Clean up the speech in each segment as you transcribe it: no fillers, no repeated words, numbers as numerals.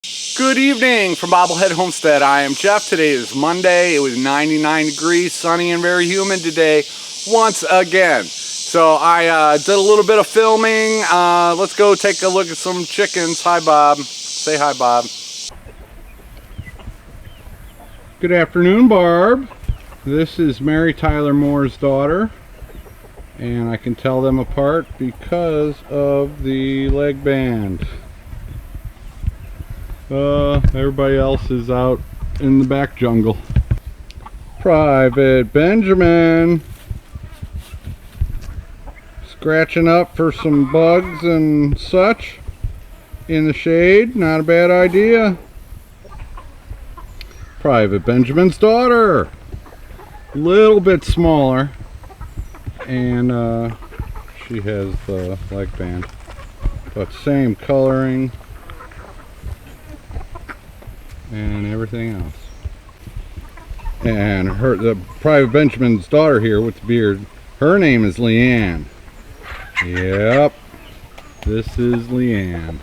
Good evening from Bobblehead Homestead. I am Jeff. Today is Monday. It was 99 degrees, sunny and very humid today once again. So I did a little bit of filming. Let's go take a look at some chickens. Hi, Bob. Say hi, Bob. Good afternoon, Barb. This is Mary Tyler Moore's daughter, and I can tell them apart because of the leg band. Everybody else is out in the back jungle. Private Benjamin scratching up for some bugs and such in the shade. Not a bad idea. Private Benjamin's daughter, a little bit smaller, and she has the leg band, but same coloring and everything else. And the Private Benjamin's daughter here with the beard, her name is Leanne. Yep, this is Leanne.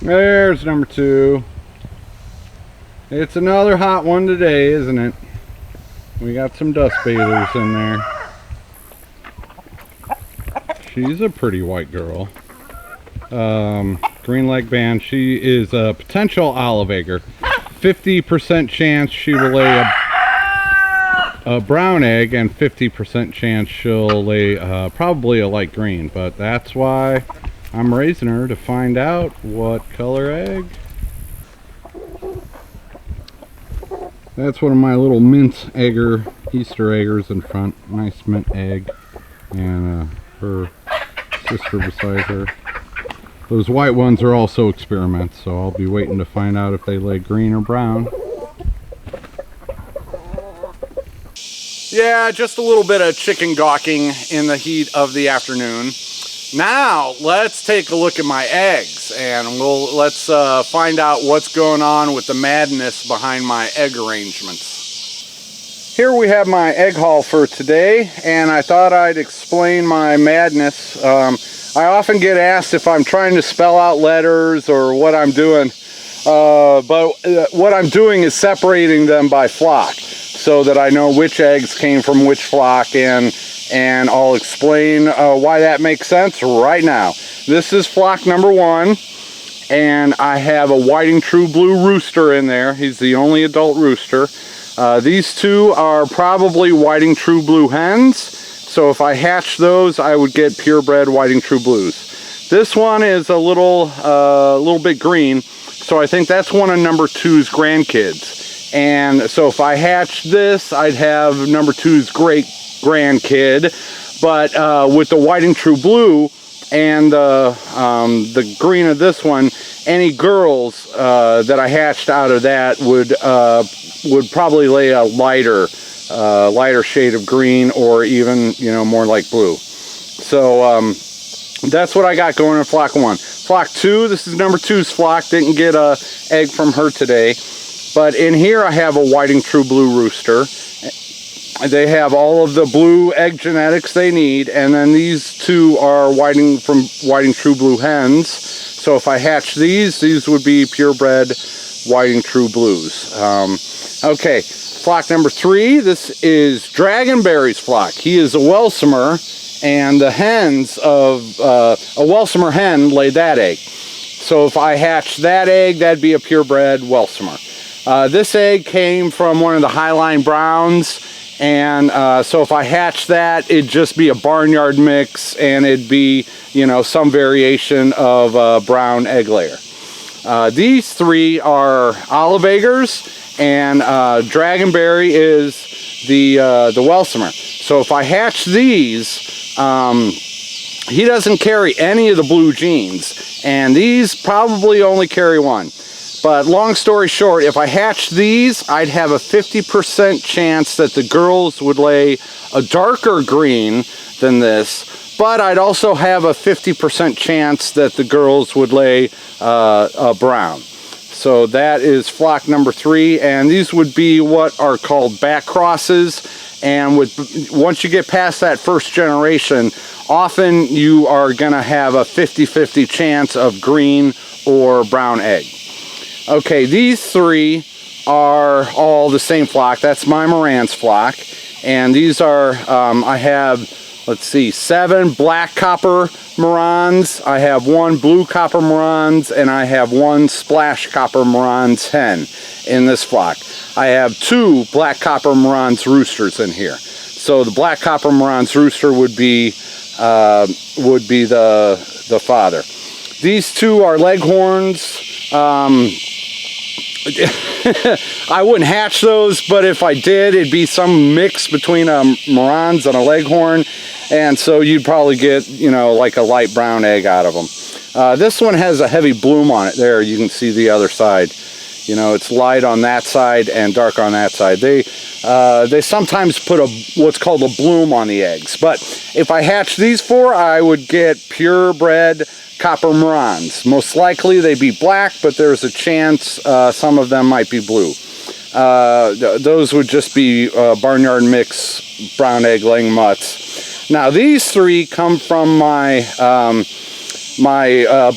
There's number 2. It's another hot one today, isn't it? We got some dust bathers in there. She's a pretty white girl. Green leg band. She is a potential olive egger. 50% chance she will lay a brown egg, and 50% chance she'll lay probably a light green. But that's why I'm raising her, to find out what color egg. That's one of my little mint egger, Easter eggers in front. Nice mint egg. And her sister beside her. Those white ones are also experiments, so I'll be waiting to find out if they lay green or brown. Yeah, just a little bit of chicken gawking in the heat of the afternoon. Now, let's take a look at my eggs, and let's find out what's going on with the madness behind my egg arrangements. Here we have my egg haul for today, and I thought I'd explain my madness. I often get asked if I'm trying to spell out letters or what I'm doing, but what I'm doing is separating them by flock so that I know which eggs came from which flock, and I'll explain why that makes sense right now. This is flock number 1, and I have a Whiting True Blue rooster in there. He's the only adult rooster. These two are probably Whiting True Blue hens. So if I hatch those, I would get purebred Whiting True Blues. This one is a little bit green, so I think that's one of number 2's grandkids. And so if I hatch this, I'd have number 2's great grandkid. But with the Whiting True Blue and the green of this one, any girls that I hatched out of that would probably lay a lighter shade of green, or even, more like blue. So that's what I got going in flock 1. Flock 2, this is number 2's flock. Didn't get a egg from her today, but in here I have a Whiting True Blue rooster. They have all of the blue egg genetics they need, and then these two are Whiting True Blue hens. So if I hatch these would be purebred Whiting True Blues. Okay. Flock number 3, this is Dragonberry's flock. He is a Welsomer, and the hens of a Welsomer hen laid that egg. So if I hatch that egg, that'd be a purebred Welsomer. This egg came from one of the Highline Browns, and so if I hatch that, it'd just be a barnyard mix, and it'd be, some variation of brown egg layer. These 3 are olive eggers, and Dragonberry is the Welsomer. So if I hatch these, he doesn't carry any of the blue genes, and these probably only carry 1. But long story short, if I hatch these, I'd have a 50% chance that the girls would lay a darker green than this, but I'd also have a 50% chance that the girls would lay a brown. So that is flock number 3, and these would be what are called back crosses. And once you get past that first generation, often you are going to have a 50-50 chance of green or brown egg. Okay, these three are all the same flock. That's my Marans flock. And these are, I have, let's see, 7 black copper Marans. I have 1 blue copper Marans, and I have 1 splash copper Marans hen in this flock. I have 2 black copper Marans roosters in here. So the black copper Marans rooster would be the father. These 2 are leghorns. I wouldn't hatch those, but if I did, it'd be some mix between a Marans and a leghorn, and so you'd probably get, you know, like a light brown egg out of them. This one has a heavy bloom on it. There, you can see the other side. You know, it's light on that side and dark on that side. They sometimes put what's called a bloom on the eggs, but if I hatch these 4, I would get purebred copper Marans. Most likely they'd be black, but there's a chance some of them might be blue. Those would just be barnyard mix brown egg laying mutts. Now these 3 come from my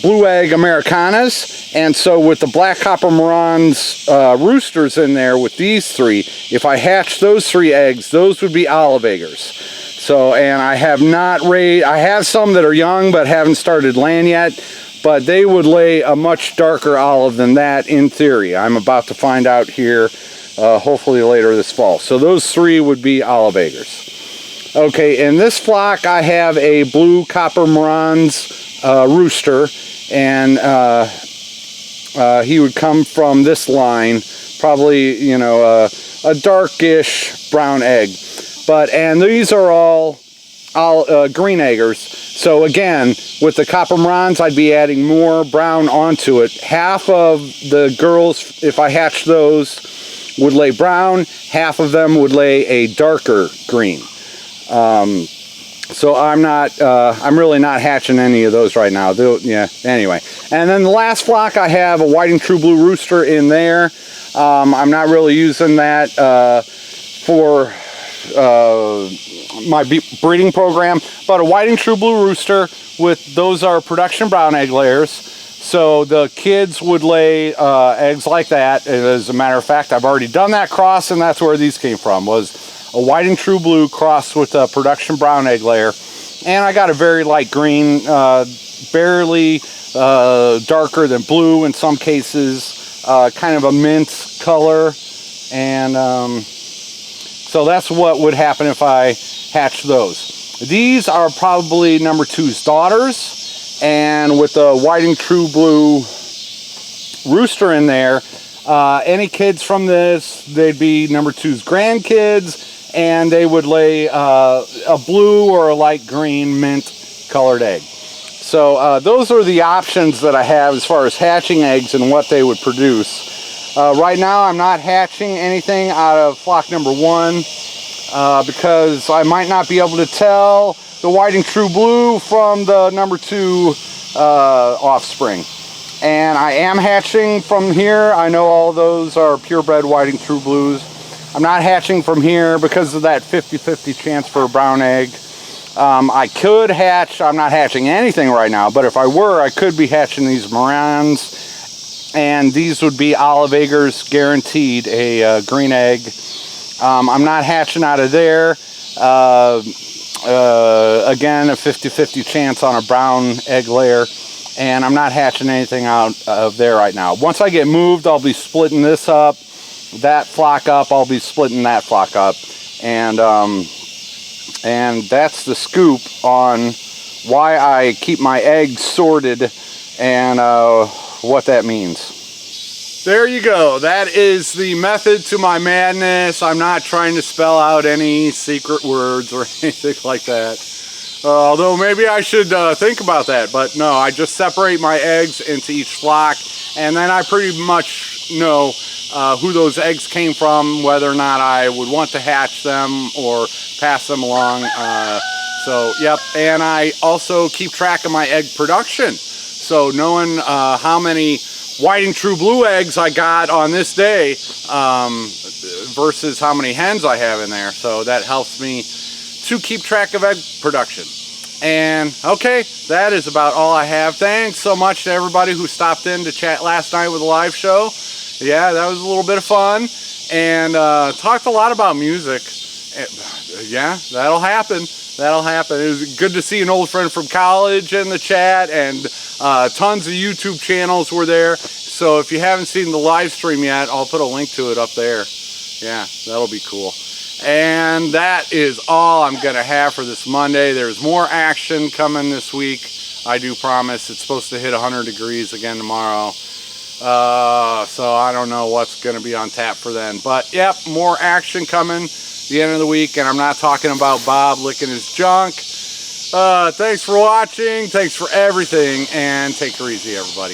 blue egg Americanas, and so with the black copper Marans roosters in there with these 3, if I hatch those 3 eggs, those would be olive eggers. So, and I have not raised, I have some that are young but haven't started laying yet, but they would lay a much darker olive than that in theory. I'm about to find out here, hopefully later this fall. So those 3 would be olive eggers. Okay, in this flock I have a blue copper Marans rooster, and he would come from this line, probably, you know, a darkish brown egg. And these are all green eggers. So again, with the copper Marans, I'd be adding more brown onto it. Half of the girls, if I hatch those, would lay brown. Half of them would lay a darker green. So I'm really not hatching any of those right now. Yeah, anyway. And then the last flock, I have a whiting true blue rooster in there. I'm not really using that for my breeding program, but a whiting true blue rooster those are production brown egg layers. So the kids would lay eggs like that. As a matter of fact, I've already done that cross, and that's where these came from, was a whiting true blue crossed with a production brown egg layer. And I got a very light green, barely darker than blue in some cases, kind of a mint color. And so that's what would happen if I hatch those. These are probably number 2's daughters, and with the whiting true blue rooster in there, any kids from this, they'd be number 2's grandkids, and they would lay a blue or a light green mint colored egg. So those are the options that I have as far as hatching eggs and what they would produce. Right now I'm not hatching anything out of flock number 1 because I might not be able to tell the whiting true blue from the number 2 offspring. And I am hatching from here. I know all those are purebred whiting true blues. I'm not hatching from here because of that 50-50 chance for a brown egg. I could hatch, I'm not hatching anything right now, but if I were, I could be hatching these Marans, and these would be olive eggers, guaranteed a green egg. I'm not hatching out of there. Again, a 50-50 chance on a brown egg layer, and I'm not hatching anything out of there right now. Once I get moved, I'll be splitting this up, that flock up, I'll be splitting that flock up, and that's the scoop on why I keep my eggs sorted and what that means. There you go. That is the method to my madness. I'm not trying to spell out any secret words or anything like that. Although maybe I should think about that, but no, I just separate my eggs into each flock, and then I pretty much know who those eggs came from, whether or not I would want to hatch them or pass them along. So, yep, and I also keep track of my egg production. So knowing how many whiting true blue eggs I got on this day versus how many hens I have in there. So that helps me to keep track of egg production. And okay, that is about all I have. Thanks so much to everybody who stopped in to chat last night with the live show. Yeah, that was a little bit of fun, and talked a lot about music. Yeah, that'll happen. That'll happen. It was good to see an old friend from college in the chat, and tons of YouTube channels were there. So if you haven't seen the live stream yet, I'll put a link to it up there. Yeah, that'll be cool. And that is all I'm going to have for this Monday. There's more action coming this week. I do promise. It's supposed to hit 100 degrees again tomorrow. So I don't know what's going to be on tap for then. But, yep, more action coming the end of the week. And I'm not talking about Bob licking his junk. Thanks for watching. Thanks for everything. And take her easy, everybody.